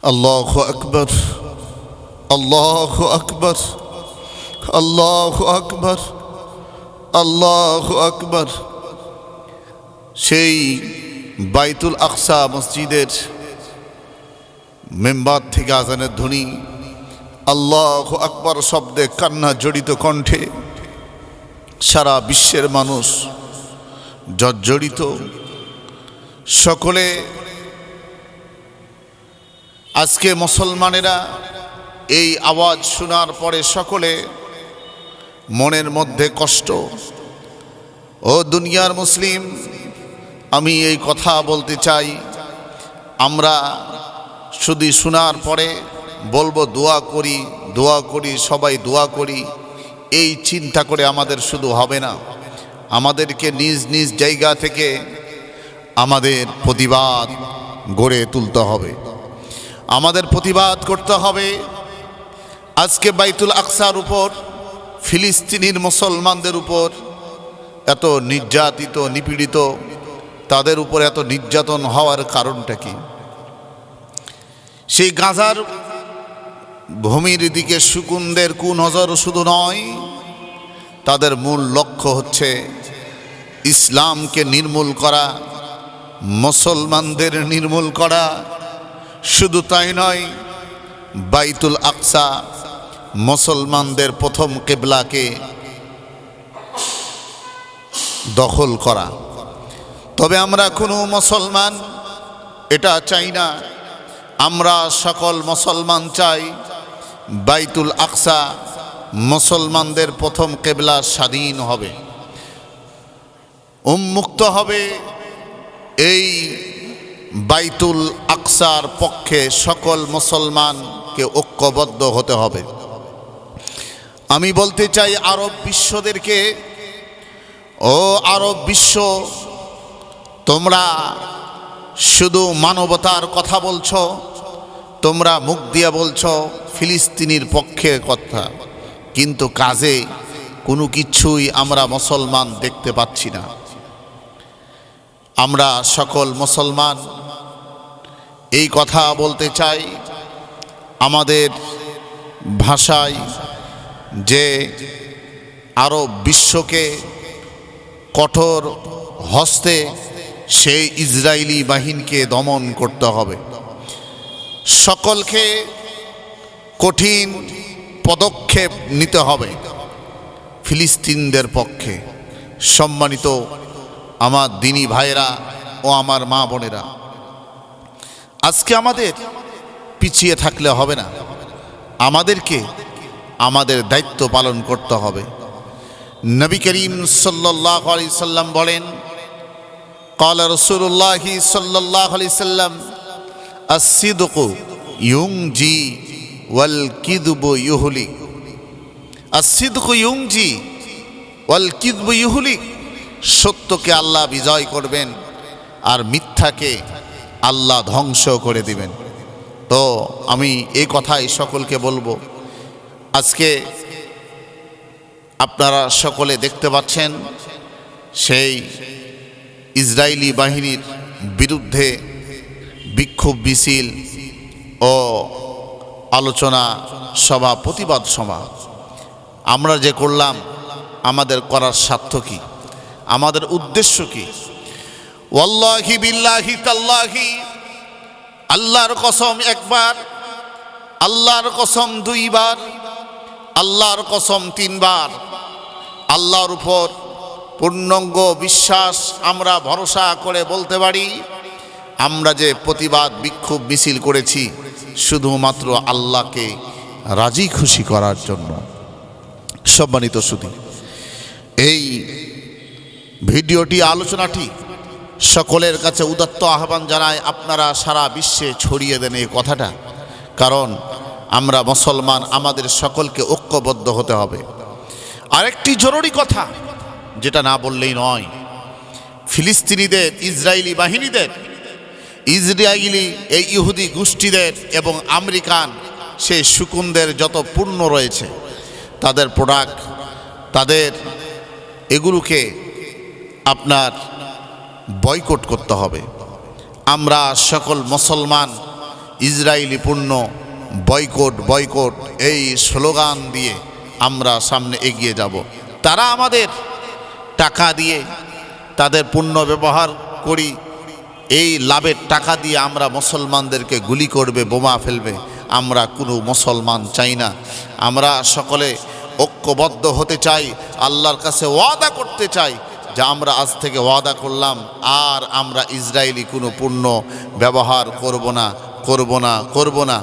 আল্লাহু আকবার, আল্লাহু আকবার, আল্লাহু আকবার, আল্লাহু আকবার। সেই বাইতুল আকসা মসজিদের মেম্বার থেকে আজানের ধ্বনি, আল্লাহু আকবার শব্দে কান্না জড়িত কণ্ঠে সারা বিশ্বের মানুষ জর্জরিত। সকলে আজকে মুসলমানেরা এই আওয়াজ শোনার পরে সকলে মনের মধ্যে কষ্ট। ও দুনিয়ার মুসলিম, আমি এই কথা বলতে চাই, আমরা শুধু শোনার পরে বলবো দোয়া করি দোয়া করি, সবাই দোয়া করি, এই চিন্তা করে আমাদের শুধু হবে না। আমাদেরকে নিজ নিজ জায়গা থেকে আমাদের প্রতিবাদ গড়ে তুলতে হবে, আমাদের প্রতিবাদ করতে হবে। আজকে বাইতুল আকসার উপর, ফিলিস্তিনির মুসলমানদের উপর এত নির্যাতিত নিপীড়িত, তাদের উপর এত নির্যাতন হওয়ার কারণটা কি? সেই গাজার ভূমির দিকে শকুনদের কুনজর শুধু নয়, তাদের মূল লক্ষ্য হচ্ছে ইসলামকে নির্মূল করা, মুসলমানদের নির্মূল করা। শুধু তাই নয়, বাইতুল আকসা মুসলমানদের প্রথম কিবলাকে দখল করা। তবে আমরা কোনো মুসলমান এটা চাই না। আমরা সকল মুসলমান চাই বাইতুল আকসা মুসলমানদের প্রথম কিবলা স্বাধীন হবে, উন্মুক্ত হবে। এই বাইতুল আকসার পক্ষে সকল মুসলমানকে ঐক্যবদ্ধ হতে হবে। আমি বলতে চাই আরব বিশ্বদেরকে, ও আরব বিশ্ব, তোমরা শুধু মানবতার কথা বলছো, তোমরা মুখ দিয়ে বলছো ফিলিস্তিনির পক্ষে কথা, কিন্তু কাজে কোনো কিছুই আমরা মুসলমান দেখতে পাচ্ছি না। আমরা সকল মুসলমান এই কথা বলতে চাই আমাদের ভাষায়, যে আরব বিশ্বকে কঠোর হস্তে সেই ইসরায়েলি বাহিনীকে দমন করতে হবে। সকলকে কঠিন পদক্ষেপ নিতে হবে ফিলিস্তিনদের পক্ষে। সম্মানিত আমার দিনী ভাইরা ও আমার মা বোনেরা, আজকে আমাদের পিছিয়ে থাকলে হবে না, আমাদেরকে আমাদের দায়িত্ব পালন করতে হবে। নবী করিম সাল্লাল্লাহু আলাইহি সাল্লাম বলেন, ক্বালা রাসূলুল্লাহ সাল্লাল্লাহু আলাইহি সাল্লাম, আস-সিদকু ইউনজি ওয়াল কিযবু ইউহলিক। আস-সিদকু ইউনজি ওয়াল কিযবু ইউহলিক। সত্যকে আল্লাহ বিজয় করবেন আর মিথ্যাকে আল্লাহ ধ্বংস করে দিবেন। তো আমি এই কথাই সকলকে বলবো। আজকে আপনারা সকলে দেখতে পাচ্ছেন সেই ইসরায়েলি বাহিনীর বিরুদ্ধে বিক্ষোভ মিছিল ও আলোচনা সভা, প্রতিবাদ সভা আমরা যে করলাম, আমাদের করার স্বার্থ কি, আমাদের উদ্দেশ্য কি? ওয়াল্লাহি বিল্লাহি তাল্লাহি, আল্লাহর কসম একবার, আল্লাহর কসম দুইবার, আল্লাহর কসম তিনবার, আল্লাহর উপর পূর্ণাঙ্গ বিশ্বাস আমরা ভরসা করে বলতে পারি, আমরা যে প্রতিবাদ বিক্ষোভ মিছিল করেছি শুধুমাত্র আল্লাহকে রাজি খুশি করার জন্য। সম্মানিত সুধী, এই ভিডিওটি, আলোচনাটি সকলের কাছে উদাত্ত আহ্বান জানায়, আপনারা সারা বিশ্বে ছড়িয়ে দেন এই কথাটা। কারণ আমরা মুসলমান, আমাদের সকলকে ঐক্যবদ্ধ হতে হবে। আরেকটি জরুরি কথা যেটা না বললেই নয়, ফিলিস্তিনিদের, ইসরায়েলি বাহিনীদের, ইসরায়েলি এই ইহুদি গোষ্ঠীদের এবং আমেরিকান সেই শকুনদের যত পণ্য রয়েছে, তাদের প্রোডাক্ট, তাদের এগুলোকে আপনার বয়কট করতে হবে। আমরা সকল মুসলমান ইসরায়েলি পণ্য বয়কট বয়কট এই স্লোগান দিয়ে আমরা সামনে এগিয়ে যাব। তারা আমাদের টাকা দিয়ে তাদের পণ্য ব্যবহার করি, এই লাভের টাকা দিয়ে আমরা মুসলমানদেরকে গুলি করবে, বোমা ফেলবে। আমরা কোনো মুসলমান চাই না। আমরা সকলে ঐক্যবদ্ধ হতে চাই, আল্লাহর কাছে ওয়াদা করতে চাই যে আমরা আজ থেকে ওয়াদা করলাম আর আমরা ইসরায়েলি কোনো পণ্য ব্যবহার করব না।